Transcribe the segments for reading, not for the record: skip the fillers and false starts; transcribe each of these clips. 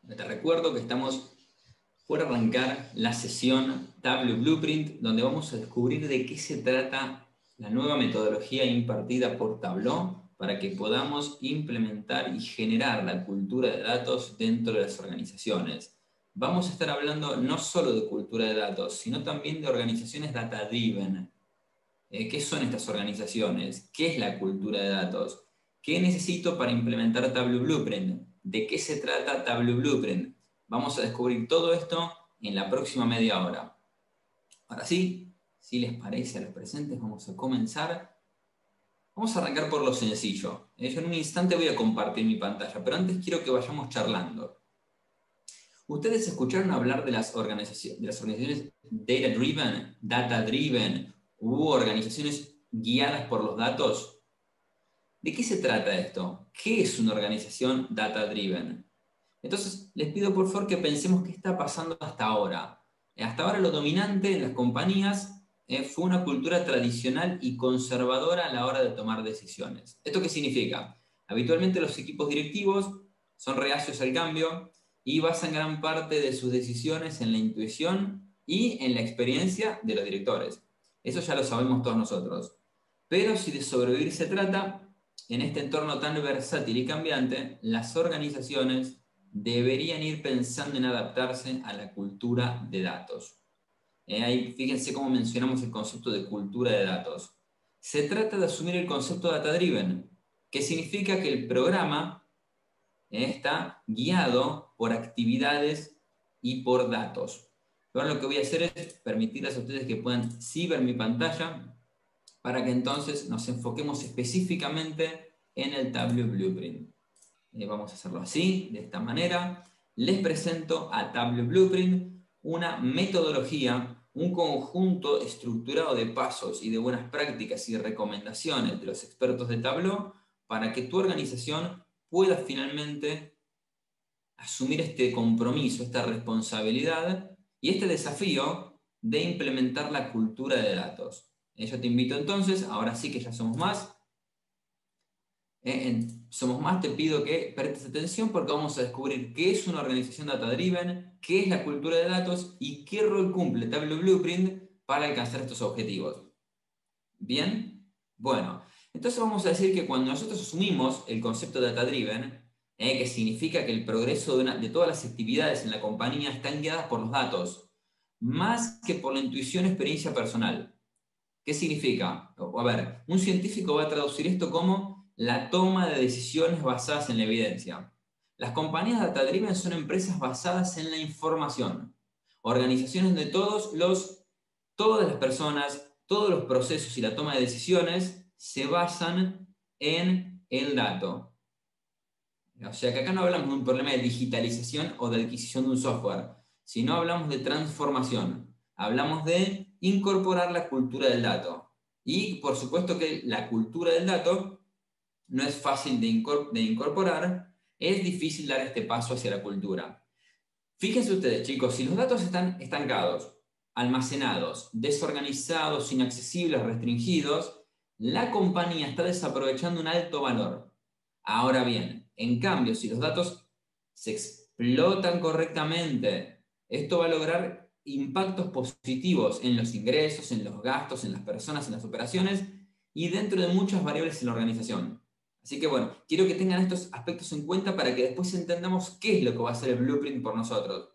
Te recuerdo que estamos por arrancar la sesión Tableau Blueprint, donde vamos a descubrir de qué se trata la nueva metodología impartida por Tableau para que podamos implementar y generar la cultura de datos dentro de las organizaciones. Vamos a estar hablando no solo de cultura de datos, sino también de organizaciones data-driven. ¿Qué son estas organizaciones? ¿Qué es la cultura de datos? ¿Qué necesito para implementar Tableau Blueprint? ¿De qué se trata Tableau Blueprint? Vamos a descubrir todo esto en la próxima media hora. Ahora sí, si les parece a los presentes, vamos a comenzar. Vamos a arrancar por lo sencillo. Yo en un instante voy a compartir mi pantalla, pero antes quiero que vayamos charlando. ¿Ustedes escucharon hablar de las organizaciones data-driven, data-driven, u organizaciones guiadas por los datos? ¿De qué se trata esto? ¿Qué es una organización data-driven? Entonces, les pido por favor que pensemos qué está pasando hasta ahora. Hasta ahora lo dominante en las compañías fue una cultura tradicional y conservadora a la hora de tomar decisiones. ¿Esto qué significa? Habitualmente los equipos directivos son reacios al cambio y basan gran parte de sus decisiones en la intuición y en la experiencia de los directores. Eso ya lo sabemos todos nosotros. Pero si de sobrevivir se trata, en este entorno tan versátil y cambiante, las organizaciones deberían ir pensando en adaptarse a la cultura de datos. Ahí fíjense cómo mencionamos el concepto de cultura de datos. Se trata de asumir el concepto data-driven, que significa que el programa está guiado por actividades y por datos. Ahora lo que voy a hacer es permitirles a ustedes que puedan sí ver mi pantalla para que entonces nos enfoquemos específicamente en el Tableau Blueprint. Vamos a hacerlo así, de esta manera. Les presento a Tableau Blueprint una metodología, un conjunto estructurado de pasos y de buenas prácticas y recomendaciones de los expertos de Tableau para que tu organización pueda finalmente asumir este compromiso, esta responsabilidad y este desafío de implementar la cultura de datos. Yo te invito entonces, ahora sí que ya somos más, te pido que prestes atención porque vamos a descubrir qué es una organización data-driven, qué es la cultura de datos y qué rol cumple Tableau Blueprint para alcanzar estos objetivos. ¿Bien? Bueno, entonces vamos a decir que cuando nosotros asumimos el concepto data-driven, que significa que el progreso de todas las actividades en la compañía están guiadas por los datos, más que por la intuición o experiencia personal. ¿Qué significa? A ver, un científico va a traducir esto como la toma de decisiones basadas en la evidencia. Las compañías data-driven son empresas basadas en la información, organizaciones donde todas las personas, todos los procesos y la toma de decisiones se basan en el dato. O sea que acá no hablamos de un problema de digitalización o de adquisición de un software, sino hablamos de transformación. Hablamos de incorporar la cultura del dato. Y por supuesto que la cultura del dato no es fácil de incorporar, es difícil dar este paso hacia la cultura. Fíjense ustedes, chicos, si los datos están estancados, almacenados, desorganizados, inaccesibles, restringidos, la compañía está desaprovechando un alto valor. Ahora bien, en cambio, si los datos se explotan correctamente, esto va a lograr impactos positivos en los ingresos, en los gastos, en las personas, en las operaciones y dentro de muchas variables en la organización. Así que bueno, quiero que tengan estos aspectos en cuenta para que después entendamos qué es lo que va a hacer el Blueprint por nosotros.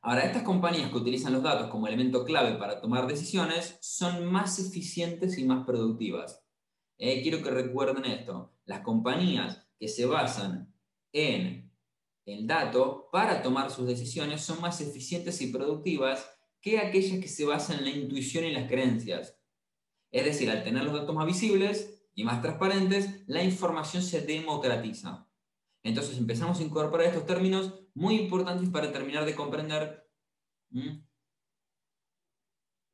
Ahora, estas compañías que utilizan los datos como elemento clave para tomar decisiones son más eficientes y más productivas. Quiero que recuerden esto. Las compañías que se basan en el dato para tomar sus decisiones son más eficientes y productivas que aquellas que se basan en la intuición y las creencias. Es decir, al tener los datos más visibles y más transparentes, la información se democratiza. Entonces empezamos a incorporar estos términos muy importantes para terminar de comprender.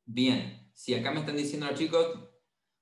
Bien, si acá me están diciendo los chicos,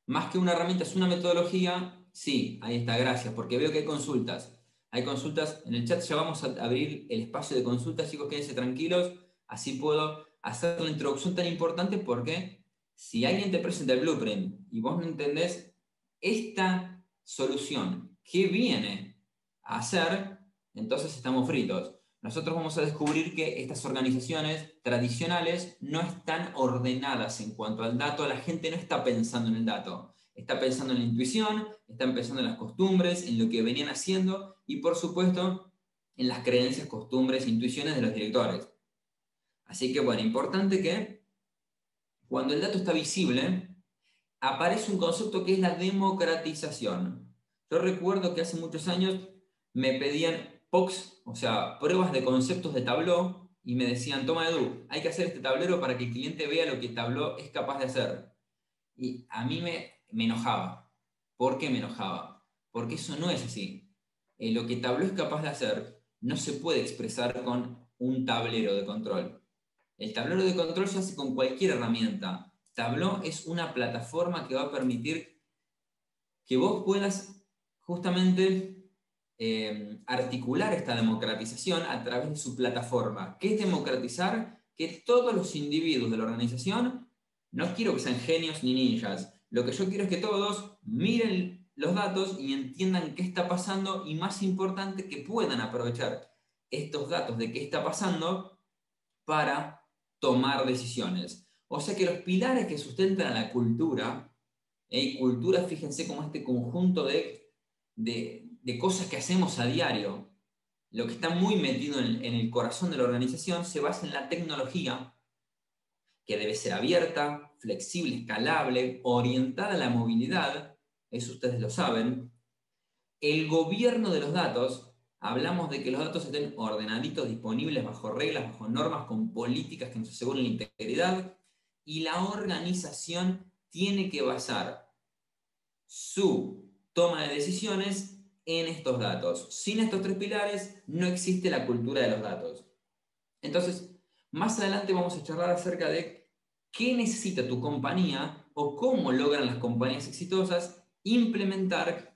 más que una herramienta es una metodología, sí, ahí está, gracias, porque veo que hay consultas. Hay consultas en el chat, ya vamos a abrir el espacio de consultas, chicos, quédense tranquilos, así puedo hacer la introducción tan importante porque si alguien te presenta el blueprint y vos no entendés esta solución, ¿qué viene a hacer? entonces estamos fritos. Nosotros vamos a descubrir que estas organizaciones tradicionales no están ordenadas en cuanto al dato, la gente no está pensando en el dato, está pensando en la intuición, están pensando en las costumbres, en lo que venían haciendo y por supuesto en las creencias, costumbres, intuiciones de los directores. Así que bueno, importante que cuando el dato está visible, aparece un concepto que es la democratización. Yo recuerdo que hace muchos años me pedían POCs, o sea, pruebas de conceptos de Tableau, y me decían, toma Edu, hay que hacer este tablero para que el cliente vea lo que Tableau es capaz de hacer. Y a mí me enojaba. ¿Por qué me enojaba? Porque eso no es así. Lo que Tableau es capaz de hacer no se puede expresar con un tablero de control. El tablero de control se hace con cualquier herramienta. Tableau es una plataforma que va a permitir que vos puedas justamente articular esta democratización a través de su plataforma. ¿Qué es democratizar? Que todos los individuos de la organización, no quiero que sean genios ni ninjas, lo que yo quiero es que todos miren los datos y entiendan qué está pasando y más importante, que puedan aprovechar estos datos de qué está pasando para tomar decisiones. O sea que los pilares que sustentan a la cultura, y cultura, fíjense, como este conjunto de cosas que hacemos a diario, lo que está muy metido en el corazón de la organización, se basa en la tecnología, que debe ser abierta, flexible, escalable, orientada a la movilidad, eso ustedes lo saben. El gobierno de los datos, hablamos de que los datos estén ordenaditos, disponibles, bajo reglas, bajo normas, con políticas que nos aseguren la integridad, y la organización tiene que basar su toma de decisiones en estos datos. Sin estos tres pilares no existe la cultura de los datos. Entonces, más adelante vamos a charlar acerca de qué necesita tu compañía o cómo logran las compañías exitosas implementar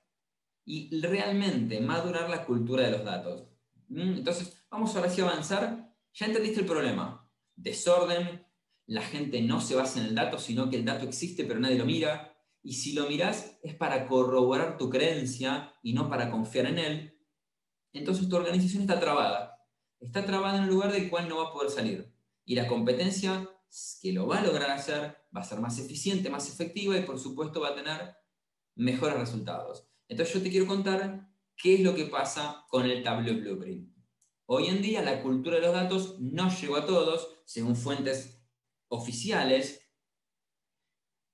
y realmente madurar la cultura de los datos. Entonces, vamos ahora sí a avanzar. Ya entendiste el problema. Desorden, la gente no se basa en el dato, sino que el dato existe pero nadie lo mira. Y si lo mirás es para corroborar tu creencia y no para confiar en él. Entonces tu organización está trabada. Está trabada en un lugar del cual no va a poder salir. Y la competencia que lo va a lograr hacer va a ser más eficiente, más efectiva y por supuesto va a tener mejores resultados. Entonces yo te quiero contar qué es lo que pasa con el Tableau Blueprint. Hoy en día la cultura de los datos no llegó a todos, según fuentes oficiales.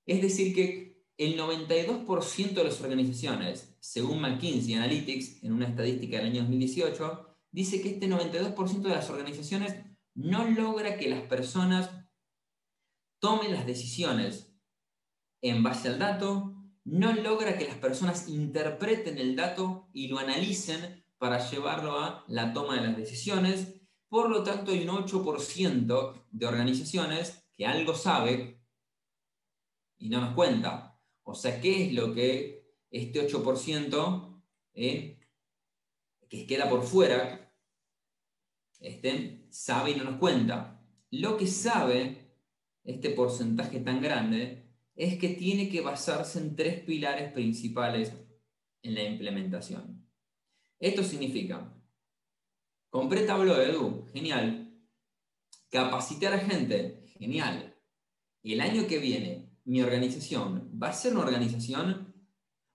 Es decir, que el 92% de las organizaciones, según McKinsey Analytics, en una estadística del año 2018, dice que este 92% de las organizaciones no logra que las personas tomen las decisiones en base al dato, no logra que las personas interpreten el dato y lo analicen para llevarlo a la toma de las decisiones. Por lo tanto, hay un 8% de organizaciones que algo sabe y no nos cuenta. O sea, ¿qué es lo que este 8% que queda por fuera sabe y no nos cuenta? Lo que sabe este porcentaje tan grande es que tiene que basarse en tres pilares principales en la implementación. Esto significa, compré Tableau, Edu, genial. Capacitar a gente, genial. Y el año que viene, mi organización va a ser una organización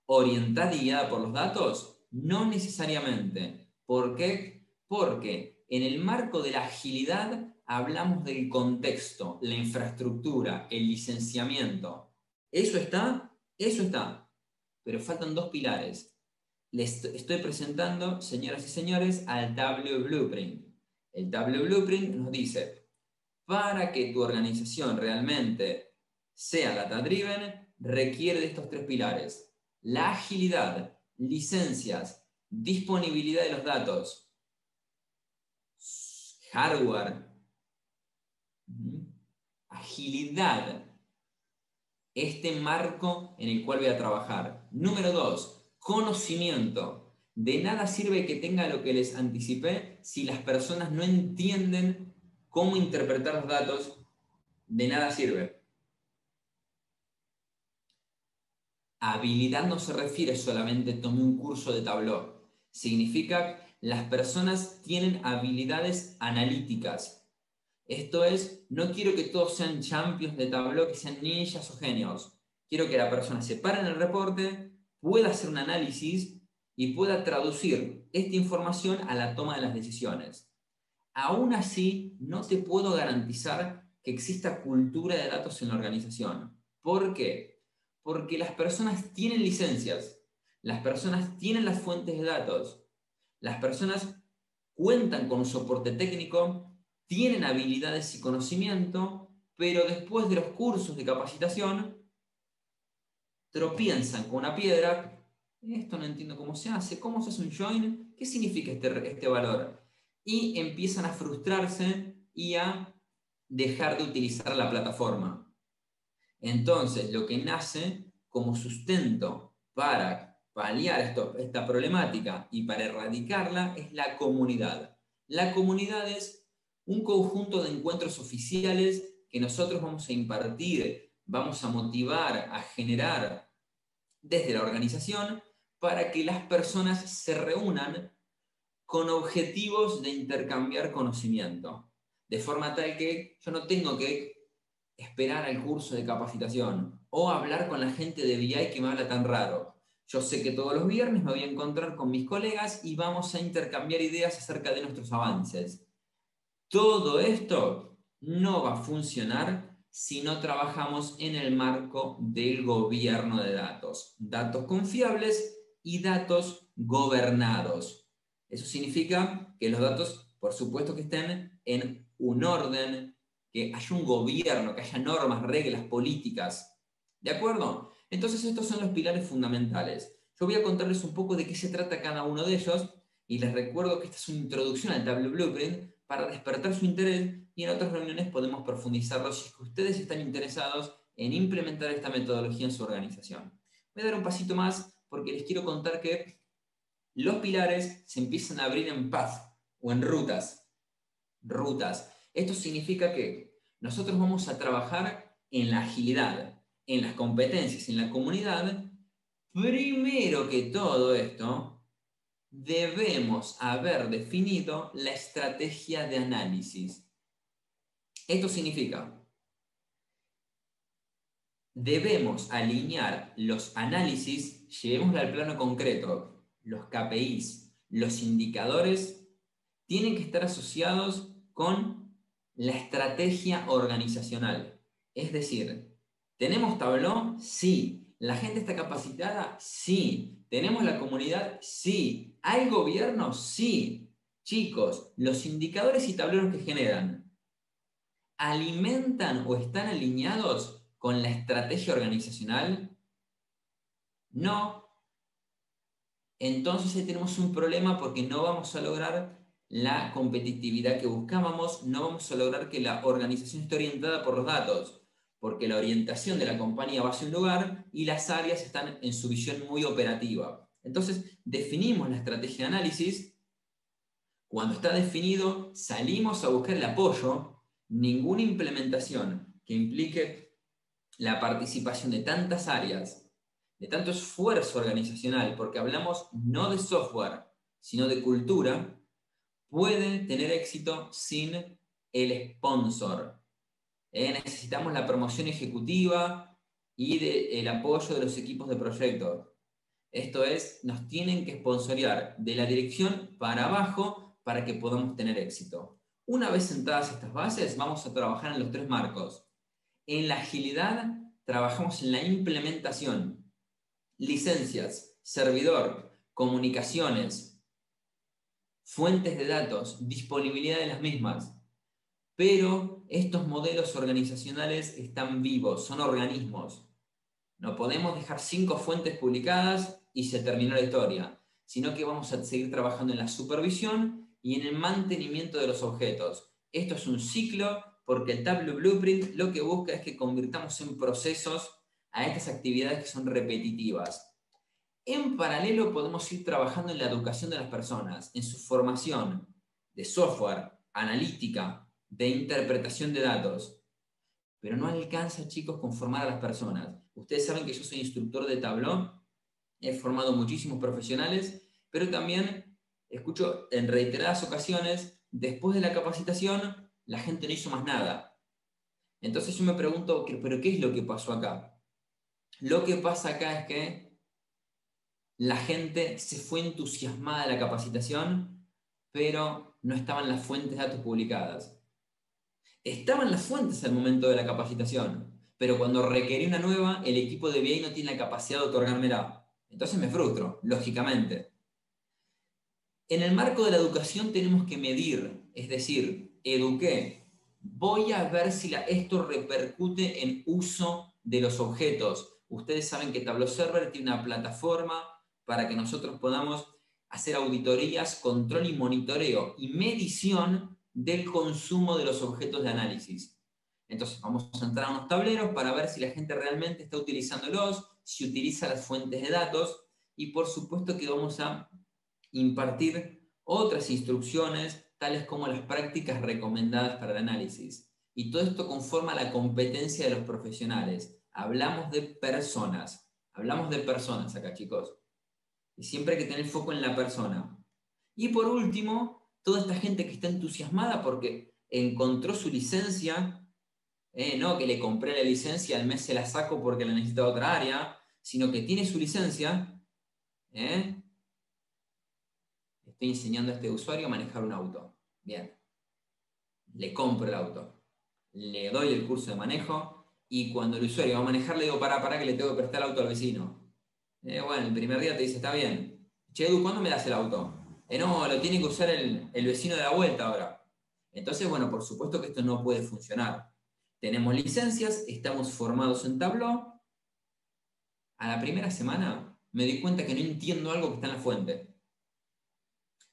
orientada y guiada por los datos. No necesariamente. ¿Por qué? Porque en el marco de la agilidad hablamos del contexto, la infraestructura, el licenciamiento. Eso está. Pero faltan dos pilares. Les estoy presentando, señoras y señores, al Tableau Blueprint. El Tableau Blueprint nos dice, para que tu organización realmente sea data-driven, requiere de estos tres pilares. La agilidad, licencias, disponibilidad de los datos, hardware, agilidad, este marco en el cual voy a trabajar. Número 2, conocimiento. De nada sirve que tenga lo que les anticipé si las personas no entienden cómo interpretar los datos. De nada sirve. Habilidad no se refiere solamente a tomar un curso de Tableau. Significa las personas tienen habilidades analíticas. Esto es, no quiero que todos sean champions de Tableau, que sean ninjas o genios. Quiero que la persona se pare en el reporte, pueda hacer un análisis y pueda traducir esta información a la toma de las decisiones. Aún así, no te puedo garantizar que exista cultura de datos en la organización. ¿Por qué? Porque las personas tienen licencias, las personas tienen las fuentes de datos, las personas cuentan con un soporte técnico, tienen habilidades y conocimiento, pero después de los cursos de capacitación, tropiezan con una piedra. Esto no entiendo cómo se hace, cómo se hace un join, qué significa este valor. Y empiezan a frustrarse y a dejar de utilizar la plataforma. Entonces, lo que nace como sustento para paliar esta problemática y para erradicarla es la comunidad. La comunidad es un conjunto de encuentros oficiales que nosotros vamos a impartir, vamos a motivar, a generar desde la organización para que las personas se reúnan con objetivos de intercambiar conocimiento. De forma tal que yo no tengo que esperar al curso de capacitación o hablar con la gente de BI que me habla tan raro. Yo sé que todos los viernes me voy a encontrar con mis colegas y vamos a intercambiar ideas acerca de nuestros avances. Todo esto no va a funcionar si no trabajamos en el marco del gobierno de datos. Datos confiables y datos gobernados. Eso significa que los datos, por supuesto, que estén en un orden, que haya un gobierno, que haya normas, reglas, políticas. ¿De acuerdo? Entonces estos son los pilares fundamentales. Yo voy a contarles un poco de qué se trata cada uno de ellos y les recuerdo que esta es una introducción al Tableau Blueprint para despertar su interés y en otras reuniones podemos profundizarlo si es que ustedes están interesados en implementar esta metodología en su organización. Voy a dar un pasito más porque les quiero contar que los pilares se empiezan a abrir en path o en rutas. Esto significa que nosotros vamos a trabajar en la agilidad, en las competencias, en la comunidad. Primero que todo esto, debemos haber definido la estrategia de análisis. Esto significa, debemos alinear los análisis, llevémoslo al plano concreto, los KPIs, los indicadores, tienen que estar asociados con la estrategia organizacional. Es decir, ¿tenemos Tableau? Sí. ¿La gente está capacitada? Sí. ¿Tenemos la comunidad? Sí. ¿Hay gobierno? Sí. Chicos, los indicadores y tableros que generan, ¿alimentan o están alineados con la estrategia organizacional? No. Entonces ahí tenemos un problema porque no vamos a lograr la competitividad que buscábamos, no vamos a lograr que la organización esté orientada por los datos, porque la orientación de la compañía va hacia un lugar y las áreas están en su visión muy operativa. Entonces definimos la estrategia de análisis. Cuando está definido, salimos a buscar el apoyo. Ninguna implementación que implique la participación de tantas áreas, de tanto esfuerzo organizacional, porque hablamos no de software, sino de cultura, puede tener éxito sin el sponsor. Necesitamos la promoción ejecutiva y el apoyo de los equipos de proyectos. Esto es, nos tienen que sponsorear de la dirección para abajo para que podamos tener éxito. Una vez sentadas estas bases, vamos a trabajar en los tres marcos. En la agilidad, trabajamos en la implementación, licencias, servidor, comunicaciones, fuentes de datos, disponibilidad de las mismas. Pero estos modelos organizacionales están vivos, son organismos. No podemos dejar 5 fuentes publicadas y se terminó la historia, sino que vamos a seguir trabajando en la supervisión y en el mantenimiento de los objetos. Esto es un ciclo porque el Tableau Blueprint lo que busca es que convirtamos en procesos a estas actividades que son repetitivas. En paralelo podemos ir trabajando en la educación de las personas, en su formación de software, analítica, de interpretación de datos. Pero no alcanza, chicos, con formar a las personas. Ustedes saben que yo soy instructor de Tableau, he formado muchísimos profesionales, pero también escucho en reiteradas ocasiones, después de la capacitación, la gente no hizo más nada. Entonces yo me pregunto, ¿pero qué es lo que pasó acá? Lo que pasa acá es que la gente se fue entusiasmada de la capacitación, pero no estaban las fuentes de datos publicadas. Estaban las fuentes al momento de la capacitación, pero cuando requerí una nueva, el equipo de BI no tiene la capacidad de otorgármela. Entonces me frustro, lógicamente. En el marco de la educación tenemos que medir, es decir, eduqué. Voy a ver si esto repercute en uso de los objetos. Ustedes saben que Tableau Server tiene una plataforma para que nosotros podamos hacer auditorías, control y monitoreo y medición del consumo de los objetos de análisis. Entonces vamos a entrar a unos tableros para ver si la gente realmente está utilizándolos, si utiliza las fuentes de datos y por supuesto que vamos a impartir otras instrucciones, tales como las prácticas recomendadas para el análisis. Y todo esto conforma la competencia de los profesionales. Hablamos de personas acá, chicos. Y siempre hay que tener foco en la persona. Y por último, toda esta gente que está entusiasmada porque encontró su licencia, no que le compré la licencia, al mes se la saco porque la necesita otra área, sino que tiene su licencia, estoy enseñando a este usuario a manejar un auto. Bien, le compro el auto, le doy el curso de manejo y cuando el usuario va a manejar le digo, para que le tengo que prestar el auto al vecino. Bueno, el primer día te dice, está bien. Che, Edu, ¿cuándo me das el auto? No, lo tiene que usar el vecino de la vuelta ahora. Entonces, bueno, por supuesto que esto no puede funcionar. Tenemos licencias, estamos formados en Tableau. A la primera semana me di cuenta que no entiendo algo que está en la fuente.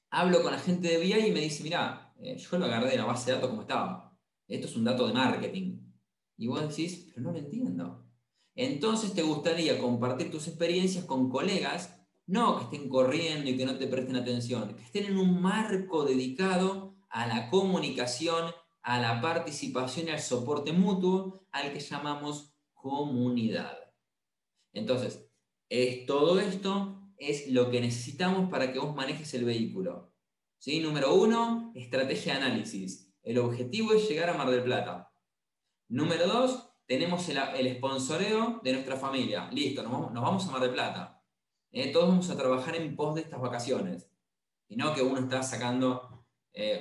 Hablo con la gente de BI y me dice, mirá, yo lo agarré de la base de datos como estaba. Esto es un dato de marketing. Y vos decís, pero no lo entiendo. Entonces te gustaría compartir tus experiencias con colegas, no que estén corriendo y que no te presten atención, que estén en un marco dedicado a la comunicación, a la participación y al soporte mutuo, al que llamamos comunidad. Entonces, todo esto es lo que necesitamos para que vos manejes el vehículo. ¿Sí? Número 1, estrategia de análisis. El objetivo es llegar a Mar del Plata. Número 2, tenemos el sponsoreo de nuestra familia. Listo, nos vamos a Mar del Plata. Todos vamos a trabajar en pos de estas vacaciones. Y no que uno está sacando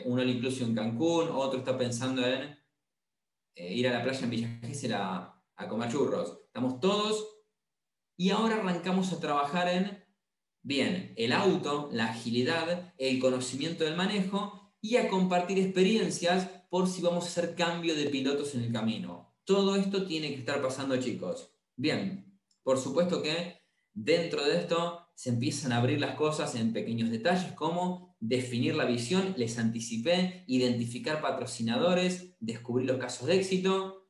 un all inclusive en Cancún, otro está pensando en ir a la playa en Villa Gesell a comer churros. Estamos todos. Y ahora arrancamos a trabajar en, bien, el auto, la agilidad, el conocimiento del manejo y a compartir experiencias por si vamos a hacer cambio de pilotos en el camino. Todo esto tiene que estar pasando, chicos. Bien, por supuesto que dentro de esto se empiezan a abrir las cosas en pequeños detalles como definir la visión, les anticipé, identificar patrocinadores, descubrir los casos de éxito.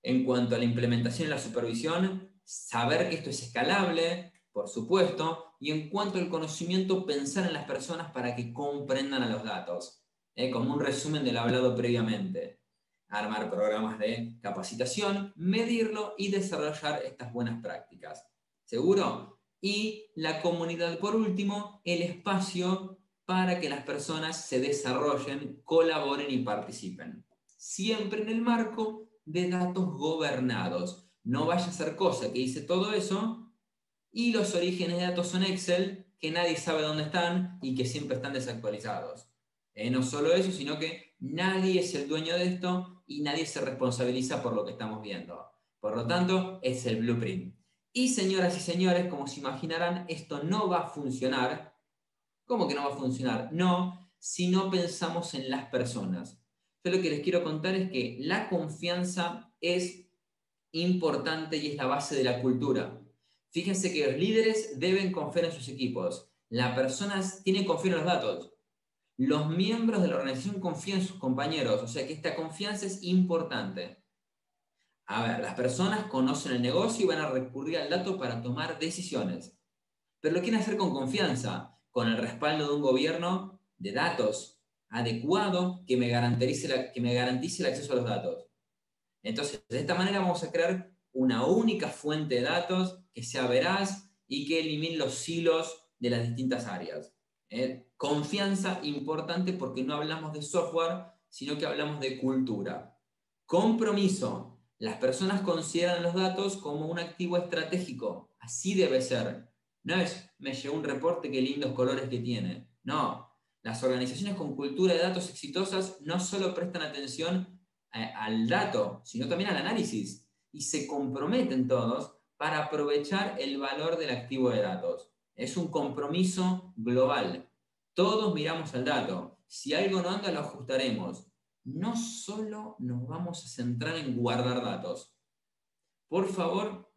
En cuanto a la implementación y la supervisión, saber que esto es escalable, por supuesto, y en cuanto al conocimiento, pensar en las personas para que comprendan a los datos, como un resumen de lo hablado previamente. Armar programas de capacitación, medirlo y desarrollar estas buenas prácticas. ¿Seguro? Y la comunidad, por último, el espacio para que las personas se desarrollen, colaboren y participen. Siempre en el marco de datos gobernados. No vaya a ser cosa que hice todo eso y los orígenes de datos son Excel, que nadie sabe dónde están y que siempre están desactualizados. No solo eso, sino que nadie es el dueño de esto y nadie se responsabiliza por lo que estamos viendo. Por lo tanto, es el blueprint. Y señoras y señores, como se imaginarán, esto no va a funcionar. ¿Cómo que no va a funcionar? No, si no pensamos en las personas. Yo lo que les quiero contar es que la confianza es importante y es la base de la cultura. Fíjense que los líderes deben confiar en sus equipos. La persona tiene que confiar en los datos. Los miembros de la organización confían en sus compañeros. O sea que esta confianza es importante. A ver, las personas conocen el negocio y van a recurrir al dato para tomar decisiones. Pero lo quieren hacer con confianza, con el respaldo de un gobierno de datos adecuado que me garantice el acceso a los datos. Entonces, de esta manera vamos a crear una única fuente de datos que sea veraz y que elimine los silos de las distintas áreas. Confianza, importante porque no hablamos de software, sino que hablamos de cultura. Compromiso. Las personas consideran los datos como un activo estratégico. Así debe ser. No es, me llegó un reporte, qué lindos colores que tiene. No. Las organizaciones con cultura de datos exitosas no solo prestan atención al dato, sino también al análisis. Y se comprometen todos para aprovechar el valor del activo de datos. Es un compromiso global. Todos miramos al dato. Si algo no anda, lo ajustaremos. No solo nos vamos a centrar en guardar datos. Por favor,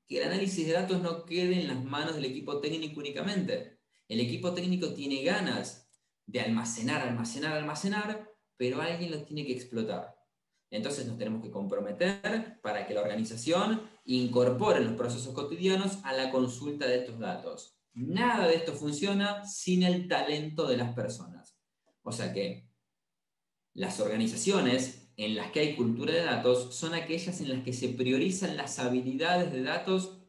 que el análisis de datos no quede en las manos del equipo técnico únicamente. El equipo técnico tiene ganas de almacenar, pero alguien lo tiene que explotar. Entonces nos tenemos que comprometer para que la organización incorpore los procesos cotidianos a la consulta de estos datos. Nada de esto funciona sin el talento de las personas. O sea que las organizaciones en las que hay cultura de datos son aquellas en las que se priorizan las habilidades de datos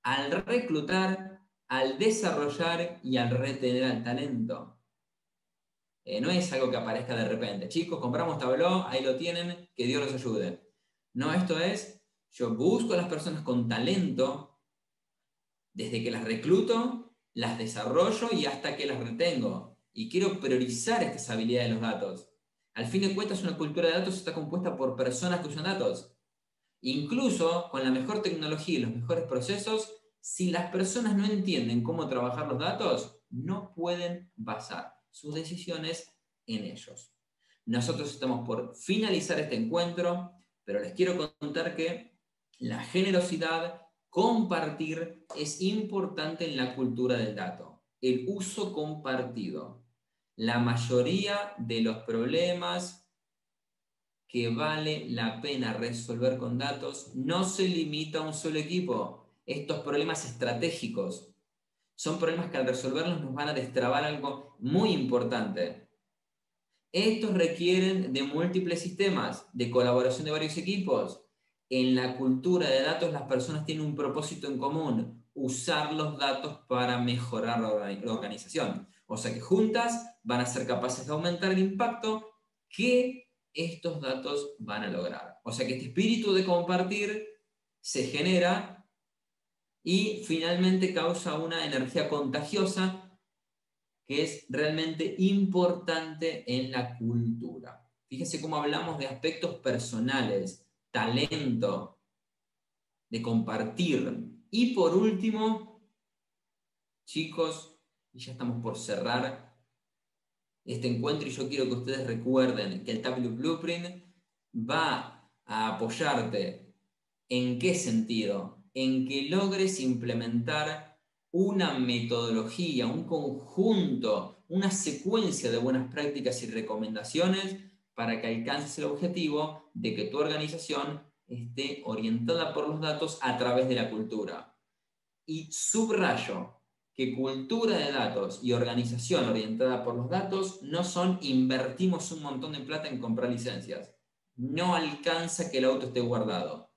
al reclutar, al desarrollar y al retener al talento. No es algo que aparezca de repente. Chicos, compramos Tableau, ahí lo tienen, que Dios los ayude. No, esto es, yo busco a las personas con talento, desde que las recluto, las desarrollo y hasta que las retengo. Y quiero priorizar estas habilidades de los datos. Al fin de cuentas, una cultura de datos está compuesta por personas que usan datos. Incluso con la mejor tecnología y los mejores procesos, si las personas no entienden cómo trabajar los datos, no pueden basar sus decisiones en ellos. Nosotros estamos por finalizar este encuentro, pero les quiero contar que la generosidad, compartir, es importante en la cultura del dato. El uso compartido. La mayoría de los problemas que vale la pena resolver con datos no se limita a un solo equipo. Estos problemas estratégicos son problemas que al resolverlos nos van a destrabar algo muy importante. Estos requieren de múltiples sistemas, de colaboración de varios equipos. En la cultura de datos las personas tienen un propósito en común, usar los datos para mejorar la organización. O sea que juntas van a ser capaces de aumentar el impacto que estos datos van a lograr. O sea que este espíritu de compartir se genera y finalmente causa una energía contagiosa que es realmente importante en la cultura. Fíjense cómo hablamos de aspectos personales, talento, de compartir. Y por último, chicos, y ya estamos por cerrar este encuentro y yo quiero que ustedes recuerden que el Tableau Blueprint va a apoyarte. ¿En qué sentido? En que logres implementar una metodología, un conjunto, una secuencia de buenas prácticas y recomendaciones para que alcances el objetivo de que tu organización esté orientada por los datos a través de la cultura. Y subrayo que cultura de datos y organización orientada por los datos no son invertimos un montón de plata en comprar licencias. No alcanza que el auto esté guardado.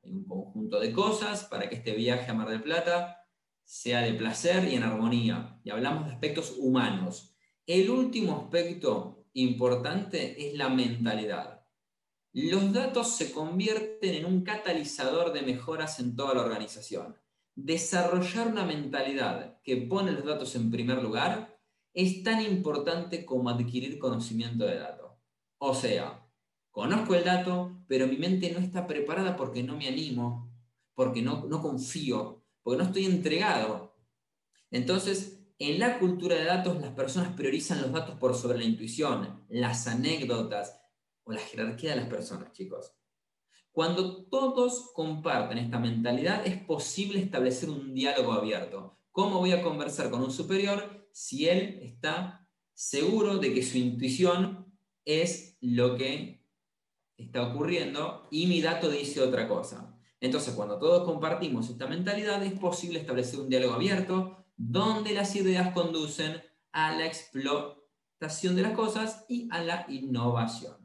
Hay un conjunto de cosas para que este viaje a Mar del Plata sea de placer y en armonía. Y hablamos de aspectos humanos. El último aspecto importante es la mentalidad. Los datos se convierten en un catalizador de mejoras en toda la organización. Desarrollar una mentalidad que pone los datos en primer lugar es tan importante como adquirir conocimiento de datos. O sea, conozco el dato, pero mi mente no está preparada porque no me animo, porque no confío, porque no estoy entregado. Entonces, en la cultura de datos, las personas priorizan los datos por sobre la intuición, las anécdotas o la jerarquía de las personas, chicos. Cuando todos comparten esta mentalidad, es posible establecer un diálogo abierto. ¿Cómo voy a conversar con un superior si él está seguro de que su intuición es lo que está ocurriendo y mi dato dice otra cosa? Entonces, cuando todos compartimos esta mentalidad, es posible establecer un diálogo abierto donde las ideas conducen a la explotación de las cosas y a la innovación.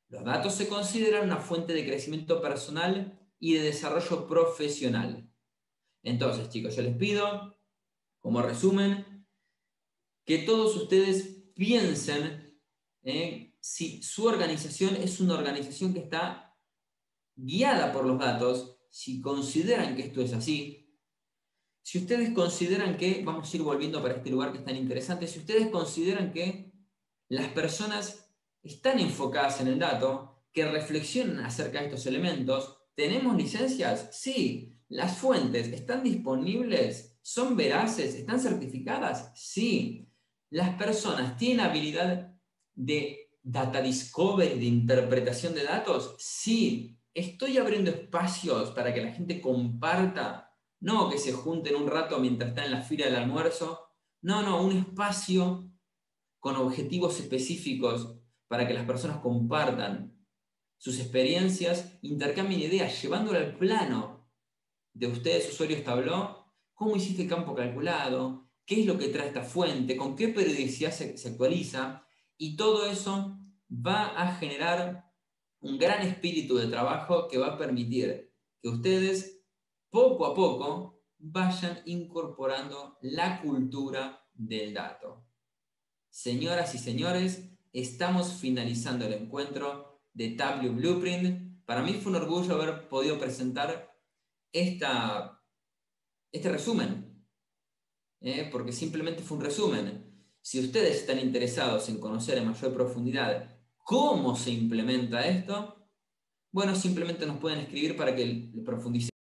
Los datos se consideran una fuente de crecimiento personal y de desarrollo profesional. Entonces, chicos, yo les pido, como resumen, que todos ustedes piensen si su organización es una organización que está guiada por los datos, si consideran que esto es así, si ustedes consideran que, vamos a ir volviendo para este lugar que es tan interesante, si ustedes consideran que las personas están enfocadas en el dato, que reflexionan acerca de estos elementos, ¿tenemos licencias? Sí. ¿Las fuentes están disponibles? ¿Son veraces? ¿Están certificadas? Sí. ¿Las personas tienen habilidad de data discovery, de interpretación de datos? Sí. ¿Estoy abriendo espacios para que la gente comparta? No que se junten un rato mientras están en la fila del almuerzo. No, un espacio con objetivos específicos para que las personas compartan sus experiencias, intercambien ideas, llevándolo al plano de ustedes, usuarios Tableau. ¿Cómo hiciste el campo calculado? ¿Qué es lo que trae esta fuente? ¿Con qué periodicidad se actualiza? Y todo eso va a generar un gran espíritu de trabajo que va a permitir que ustedes poco a poco vayan incorporando la cultura del dato. Señoras y señores, estamos finalizando el encuentro de Tableau Blueprint. Para mí fue un orgullo haber podido presentar este resumen, porque simplemente fue un resumen. Si ustedes están interesados en conocer en mayor profundidad cómo se implementa esto, bueno, simplemente nos pueden escribir para que profundicemos.